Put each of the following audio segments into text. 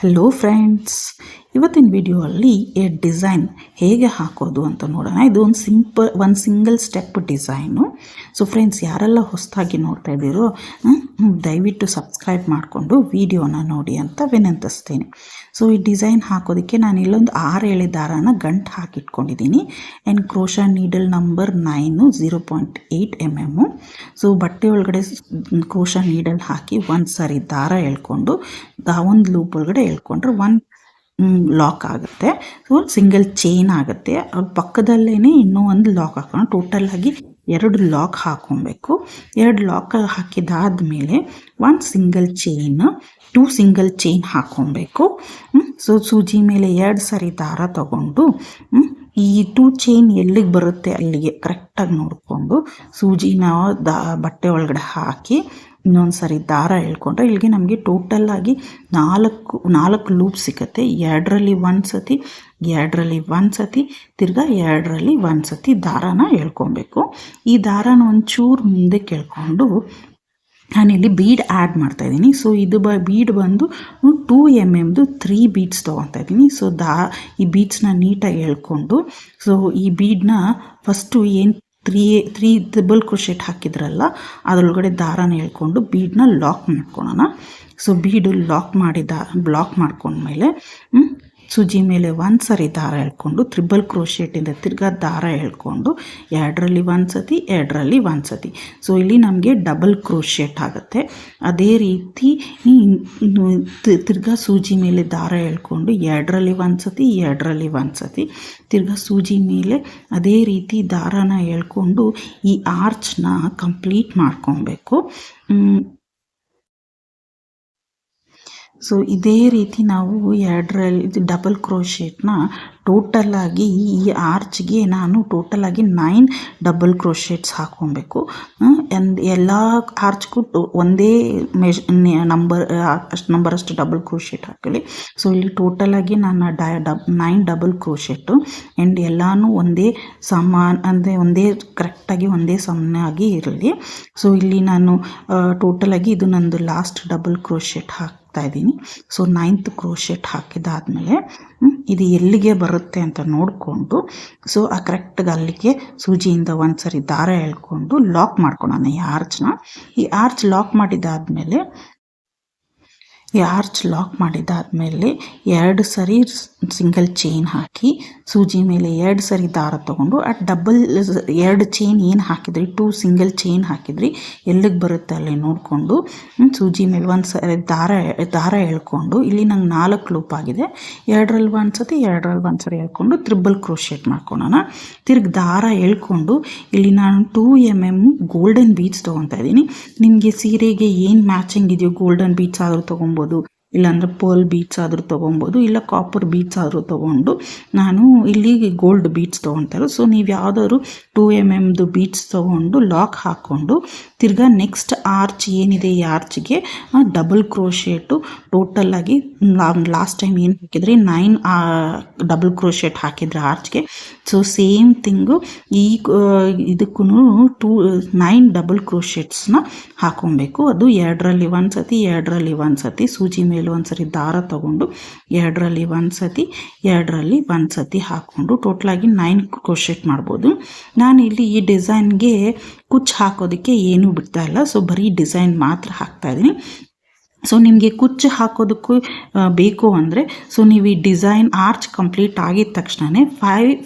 Hello friends, ಇವತ್ತಿನ ವಿಡಿಯೋಲ್ಲಿ design ಹೇಗೆ ಹಾಕೋದು ಅಂತ ನೋಡೋಣ. ಇದು ಒಂದು single step design. So friends, ಯಾರೆಲ್ಲ ಹೊಸದಾಗಿ ನೋಡ್ತಾ ಇದ್ದೀರೋ ದಯವಿಟ್ಟು ಸಬ್ಸ್ಕ್ರೈಬ್ ಮಾಡಿಕೊಂಡು ವಿಡಿಯೋನ ನೋಡಿ ಅಂತ ವಿನಂತಿಸ್ತೀನಿ. ಸೊ ಈ ಡಿಸೈನ್ ಹಾಕೋದಕ್ಕೆ ನಾನು ಇಲ್ಲೊಂದು 6 ಎಳೆ ದಾರಾನ ಗಂಟು ಹಾಕಿಟ್ಕೊಂಡಿದ್ದೀನಿ. And crochet needle number 9 0.8 mm. So ಬಟ್ಟೆ ಒಳಗಡೆ ಕ್ರೋಶಾ ನೀಡಲ್ ಹಾಕಿ ಒಂದು ಸಾರಿ ದಾರ ಎಳ್ಕೊಂಡು ಒಂದು ಲೂಪ್ ಒಳಗಡೆ ಎಳ್ಕೊಂಡ್ರೆ ಒಂದು ಲಾಕ್ ಆಗುತ್ತೆ. ಸೊ ಸಿಂಗಲ್ ಚೈನ್ ಆಗುತ್ತೆ. ಪಕ್ಕದಲ್ಲೇ ಇನ್ನೂ ಒಂದು ಲಾಕ್ ಹಾಕೋಣ. ಟೋಟಲಾಗಿ 2 ಲಾಕ್ ಹಾಕೊಬೇಕು. 2 ಲಾಕ್ ಹಾಕಿದಾದ್ಮೇಲೆ ಒಂದು ಸಿಂಗಲ್ ಚೈನ್, 2 ಸಿಂಗಲ್ ಚೈನ್ ಹಾಕೊಬೇಕು. ಸೊ ಸೂಜಿ ಮೇಲೆ 2 ಸಾರಿ ದಾರ ತಗೊಂಡು ಈ 2 ಚೈನ್ ಎಲ್ಲಿಗೆ ಬರುತ್ತೆ ಅಲ್ಲಿಗೆ ಕರೆಕ್ಟಾಗಿ ನೋಡಿಕೊಂಡು ಸೂಜಿನ ಬಟ್ಟೆ ಒಳಗಡೆ ಹಾಕಿ ಇನ್ನೊಂದು ಸಾರಿ ದಾರ ಎಳ್ಕೊಂಡ್ರೆ ಇಲ್ಲಿಗೆ ನಮಗೆ ಟೋಟಲಾಗಿ 4 ಲೂಪ್ ಸಿಗುತ್ತೆ. 2ರಲ್ಲಿ 1 ಸತಿ, 2ರಲ್ಲಿ 1 ಸತಿ, ತಿರ್ಗಾ 2ರಲ್ಲಿ 1 ಸತಿ ದಾರಾನ ಎಳ್ಕೊಬೇಕು. ಈ ದಾರಾನ ಒಂಚೂರು ಮುಂದಕ್ಕೆ ಎಳ್ಕೊಂಡು ನಾನಿಲ್ಲಿ ಬೀಡ್ ಆ್ಯಡ್ ಮಾಡ್ತಾಯಿದ್ದೀನಿ. ಸೊ ಇದು ಬೀಡ್ ಬಂದು 2 mm 3 ಬೀಡ್ಸ್ ತೊಗೊತಾ ಇದ್ದೀನಿ. ಸೊ ಈ ಬೀಡ್ಸ್ನ ನೀಟಾಗಿ ಎಳ್ಕೊಂಡು ಸೊ ಈ ಬೀಡನ್ನ ಫಸ್ಟು ಏನು 3 ಡಬಲ್ ಕ್ರೋಶೆಟ್ ಹಾಕಿದ್ರಲ್ಲ ಅದರೊಳಗಡೆ ದಾರಾನ ಎಳ್ಕೊಂಡು ಬೀಡನ್ನ ಲಾಕ್ ಮಾಡ್ಕೊಳ್ಳೋಣ. ಸೊ ಬೀಡು ಬ್ಲಾಕ್ ಮಾಡ್ಕೊಂಡ್ಮೇಲೆ ಸೂಜಿ ಮೇಲೆ 1 ಸಾರಿ ದಾರ ಎಳ್ಕೊಂಡು ತ್ರಿಬಲ್ ಕ್ರೋಶೆಟಿಂದ ತಿರ್ಗಾ ದಾರ ಎಳ್ಕೊಂಡು 2ರಲ್ಲಿ 1 ಸತಿ, 2ರಲ್ಲಿ 1 ಸತಿ. ಸೊ ಇಲ್ಲಿ ನಮಗೆ ಡಬಲ್ ಕ್ರೋಶೆಟ್ ಆಗುತ್ತೆ. ಅದೇ ರೀತಿ ತಿರ್ಗಾ ಸೂಜಿ ಮೇಲೆ ದಾರ ಎಳ್ಕೊಂಡು 2ರಲ್ಲಿ 1 ಸತಿ, 2ರಲ್ಲಿ 1 ಸತಿ, ತಿರ್ಗಾ ಸೂಜಿ ಮೇಲೆ ಅದೇ ರೀತಿ ದಾರಾನ ಎಳ್ಕೊಂಡು ಈ ಆರ್ಚ್ನ ಕಂಪ್ಲೀಟ್ ಮಾಡ್ಕೊಬೇಕು. ಸೊ ಇದೇ ರೀತಿ ನಾವು 2ರಲ್ಲಿ ಡಬಲ್ ಕ್ರೋಶೆಟ್ನ ಟೋಟಲಾಗಿ ಈ ಆರ್ಚ್ಗೆ ನಾನು ಟೋಟಲಾಗಿ 9 ಡಬಲ್ ಕ್ರೋಶೆಟ್ಸ್ ಹಾಕ್ಕೊಬೇಕು. ಎಲ್ಲ ಆರ್ಚ್ಗೂ ಒಂದೇ ನಂಬರಷ್ಟು ಡಬಲ್ ಕ್ರೋಶೆಟ್ ಹಾಕೊಳ್ಳಿ. ಸೊ ಇಲ್ಲಿ ಟೋಟಲಾಗಿ ನಾನು 9 ಡಬಲ್ ಕ್ರೋಶೆಟ್ಟು ಆ್ಯಂಡ್ ಎಲ್ಲನೂ ಒಂದೇ ಒಂದೇ ಕರೆಕ್ಟಾಗಿ ಒಂದೇ ಸಮನಾಗಿ ಇರಲಿ. ಸೊ ಇಲ್ಲಿ ನಾನು ಟೋಟಲಾಗಿ ಇದು ನಂದು ಲಾಸ್ಟ್ ಡಬಲ್ ಕ್ರೋಶೆಟ್ ಹಾಕ್ತಾ ಇದ್ದೀನಿ. ಸೊ 9th ಕ್ರೋಶೆಟ್ ಹಾಕಿದಾದ್ಮೇಲೆ ಇದು ಎಲ್ಲಿಗೆ ಬರುತ್ತೆ ಅಂತ ನೋಡಿಕೊಂಡು ಸೊ ಆ ಕರೆಕ್ಟಾಗಿ ಅಲ್ಲಿಗೆ ಸೂಜಿಯಿಂದ 1 ಸಾರಿ ದಾರ ಎಳ್ಕೊಂಡು ಲಾಕ್ ಮಾಡ್ಕೊಳ್ಳೋಣ ಈ ಆರ್ಚ್ನ. ಈ ಆರ್ಚ್ ಲಾಕ್ ಮಾಡಿದಾದ್ಮೇಲೆ 2 ಸಾರಿ ಸಿಂಗಲ್ ಚೈನ್ ಹಾಕಿ ಸೂಜಿ ಮೇಲೆ 2 ಸಾರಿ ದಾರ ತೊಗೊಂಡು ಡಬಲ್ 2 ಚೈನ್ ಏನು ಹಾಕಿದ್ರಿ 2 ಸಿಂಗಲ್ ಚೈನ್ ಹಾಕಿದ್ರಿ ಎಲ್ಲಿಗೆ ಬರುತ್ತೆ ಅಲ್ಲಿ ನೋಡಿಕೊಂಡು ಸೂಜಿ ಮೇಲೆ 1 ಸಾರಿ ದಾರ ಎಳ್ಕೊಂಡು ಇಲ್ಲಿ ನಂಗೆ 4 ಲೂಪ್ ಆಗಿದೆ. 2ರಲ್ಲಿ 1 ಸತಿ, 2ರಲ್ಲಿ 1 ಸಾರಿ ಎಳ್ಕೊಂಡು ತ್ರಿಬಲ್ ಕ್ರೋಶೆಟ್ ಮಾಡ್ಕೊಳ್ಳೋಣ. ತಿರ್ಗಿ ದಾರ ಎಳ್ಕೊಂಡು ಇಲ್ಲಿ ನಾನು 2 mm ಗೋಲ್ಡನ್ ಬೀಡ್ಸ್ ತೊಗೊತಾ ಇದ್ದೀನಿ. ನಿಮಗೆ ಸೀರೆಗೆ ಏನು ಮ್ಯಾಚಿಂಗ್ ಇದೆಯೋ ಗೋಲ್ಡನ್ ಬೀಡ್ಸ್ ಆದರೂ ತೊಗೊಬೋದು, ಇಲ್ಲಾಂದರೆ ಪರ್ಲ್ ಬೀಡ್ಸ್ ಆದರೂ ತೊಗೊಬೋದು, ಇಲ್ಲ ಕಾಪರ್ ಬೀಡ್ಸ್ ಆದರೂ ತೊಗೊಂಡು ನಾನು ಇಲ್ಲಿ ಗೋಲ್ಡ್ ಬೀಡ್ಸ್ ತೊಗೊತಾರೆ. ಸೊ ನೀವು ಯಾವುದಾದ್ರು 2 mm ಬೀಡ್ಸ್ ತೊಗೊಂಡು ಲಾಕ್ ಹಾಕ್ಕೊಂಡು ತಿರ್ಗಾ ನೆಕ್ಸ್ಟ್ ಆರ್ಚ್ ಏನಿದೆ ಈ ಆರ್ಚ್ಗೆ ಡಬಲ್ ಕ್ರೋಶೆಟು ಟೋಟಲಾಗಿ ಲಾಸ್ಟ್ ಟೈಮ್ ಏನು ಹಾಕಿದ್ರಿ 9 ಡಬಲ್ ಕ್ರೋಶೆಟ್ ಹಾಕಿದ್ರೆ ಆರ್ಚ್ಗೆ. ಸೊ ಸೇಮ್ ಥಿಂಗು ಇದಕ್ಕೂ 9 ಡಬಲ್ ಕ್ರೋಶೆಟ್ಸ್ನ ಹಾಕೊಬೇಕು. ಅದು 2ರಲ್ಲಿ 1 ಸತಿ, 2ರಲ್ಲಿ 1 ಸತಿ, ಸೂಜಿ ಮೇಲೆ 1 ಸರಿ ದಾರ ತಗೊಂಡು 2ರಲ್ಲಿ 1 ಸತಿ, 2ರಲ್ಲಿ 1 ಸತಿ ಹಾಕ್ಕೊಂಡು ಟೋಟಲಾಗಿ 9 ಕ್ರೋಶೆಟ್ ಮಾಡ್ಬೋದು. ನಾನು ಇಲ್ಲಿ ಈ ಡಿಸೈನ್ಗೆ ಕುಚ್ಚು ಹಾಕೋದಕ್ಕೆ ಏನೂ ಬಿಡ್ತಾ ಇಲ್ಲ. ಸೊ ಬರೀ ಡಿಸೈನ್ ಮಾತ್ರ ಹಾಕ್ತಾ ಇದ್ದೀನಿ. ಸೊ ನಿಮಗೆ ಕುಚ್ಚು ಹಾಕೋದಕ್ಕೂ ಬೇಕು ಅಂದರೆ ಸೊ ನೀವು ಈ ಡಿಸೈನ್ ಆರ್ಚ್ ಕಂಪ್ಲೀಟ್ ಆಗಿದ ತಕ್ಷಣವೇ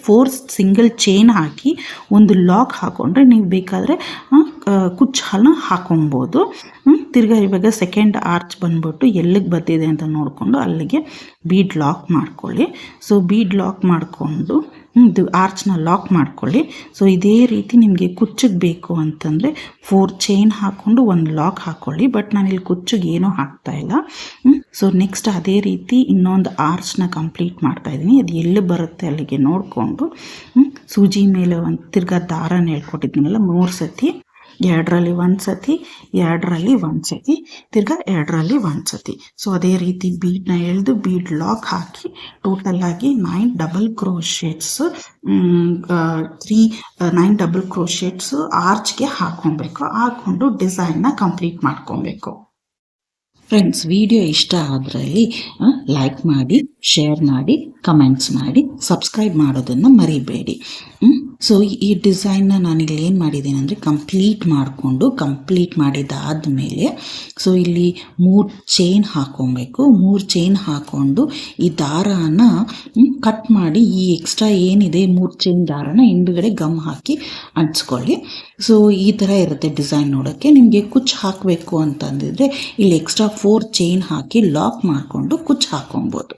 4 ಸಿಂಗಲ್ ಚೈನ್ ಹಾಕಿ ಒಂದು ಲಾಕ್ ಹಾಕ್ಕೊಂಡ್ರೆ ನೀವು ಬೇಕಾದರೆ ಕುಚ್ಚನ್ನು ಹಾಕೊಬೋದು. ತಿರ್ಗಾ ಇವಾಗ ಸೆಕೆಂಡ್ ಆರ್ಚ್ ಬಂದ್ಬಿಟ್ಟು ಎಲ್ಲಿಗೆ ಬರ್ತಿದೆ ಅಂತ ನೋಡಿಕೊಂಡು ಅಲ್ಲಿಗೆ ಬೀಡ್ ಲಾಕ್ ಮಾಡ್ಕೊಳ್ಳಿ. ಸೊ ಬೀಡ್ ಲಾಕ್ ಮಾಡಿಕೊಂಡು ಇದು ಆರ್ಚ್ನ ಲಾಕ್ ಮಾಡ್ಕೊಳ್ಳಿ. ಸೊ ಇದೇ ರೀತಿ ನಿಮಗೆ ಕುಚ್ಚಿಗೆ ಬೇಕು ಅಂತಂದರೆ 4 ಚೈನ್ ಹಾಕ್ಕೊಂಡು ಒಂದು ಲಾಕ್ ಹಾಕ್ಕೊಳ್ಳಿ. ಬಟ್ ನಾನಿಲ್ಲಿ ಕುಚ್ಚಿಗೆ ಏನೂ ಹಾಕ್ತಾಯಿಲ್ಲ. ಸೊ ನೆಕ್ಸ್ಟ್ ಅದೇ ರೀತಿ ಇನ್ನೊಂದು ಆರ್ಚ್ನ ಕಂಪ್ಲೀಟ್ ಮಾಡ್ತಾಯಿದ್ದೀನಿ. ಅದು ಎಲ್ಲಿ ಬರುತ್ತೆ ಅಲ್ಲಿಗೆ ನೋಡಿಕೊಂಡು ಸೂಜಿ ಮೇಲೆ ಒಂದು ತಿರ್ಗಾ ದಾರನ ಹೇಳ್ಕೊಟ್ಟಿದ್ದೀನಲ್ಲ 3 ಸತಿ, 2ರಲ್ಲಿ 1 ಸತಿ, 2ರಲ್ಲಿ 1 ಸತಿ, ತಿರ್ಗಾ 2ರಲ್ಲಿ 1 ಸತಿ. ಸೊ ಅದೇ ರೀತಿ ಬೀಡನ್ನ ಎಳೆದು ಬೀಡ್ ಲಾಕ್ ಹಾಕಿ ಟೋಟಲಾಗಿ 9 ಡಬಲ್ ಕ್ರೋಶೆಟ್ಸ್ 9 ಡಬಲ್ ಕ್ರೋಶೆಟ್ಸ್ ಆರ್ಚ್ಗೆ ಹಾಕ್ಕೊಬೇಕು. ಹಾಕ್ಕೊಂಡು ಡಿಸೈನ್ನ ಕಂಪ್ಲೀಟ್ ಮಾಡ್ಕೊಬೇಕು. ಫ್ರೆಂಡ್ಸ್, ವಿಡಿಯೋ ಇಷ್ಟ ಆದ್ರಲ್ಲಿ ಲೈಕ್ ಮಾಡಿ, ಶೇರ್ ಮಾಡಿ, ಕಮೆಂಟ್ಸ್ ಮಾಡಿ, ಸಬ್ಸ್ಕ್ರೈಬ್ ಮಾಡೋದನ್ನು ಮರಿಬೇಡಿ. ಸೊ ಈ ಡಿಸೈನ್ನ ನಾನಿಲ್ಲಿ ಏನು ಮಾಡಿದ್ದೀನಿ ಅಂದರೆ ಕಂಪ್ಲೀಟ್ ಮಾಡಿದ್ದಾದಮೇಲೆ ಸೊ ಇಲ್ಲಿ 3 ಚೈನ್ ಹಾಕ್ಕೊಬೇಕು. 3 ಚೈನ್ ಹಾಕ್ಕೊಂಡು ಈ ದಾರಾನ ಕಟ್ ಮಾಡಿ ಈ ಎಕ್ಸ್ಟ್ರಾ ಏನಿದೆ 3 ಚೈನ್ ದಾರಾನ ಹಿಂದುಗಡೆ ಗಮ್ ಹಾಕಿ ಅಂಟಿಸ್ಕೊಳ್ಳಿ. ಸೊ ಈ ಥರ ಇರುತ್ತೆ ಡಿಸೈನ್ ನೋಡೋಕ್ಕೆ. ನಿಮಗೆ ಕುಚ್ಚು ಹಾಕಬೇಕು ಅಂತಂದಿದ್ರೆ ಇಲ್ಲಿ ಎಕ್ಸ್ಟ್ರಾ 4 ಚೈನ್ ಹಾಕಿ ಲಾಕ್ ಮಾಡಿಕೊಂಡು ಕುಚ್ಚು ಹಾಕೊಬೋದು.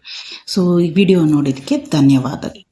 ಸೊ ಈ ವಿಡಿಯೋ ನೋಡಿದ್ದಕ್ಕೆ ಧನ್ಯವಾದಗಳು.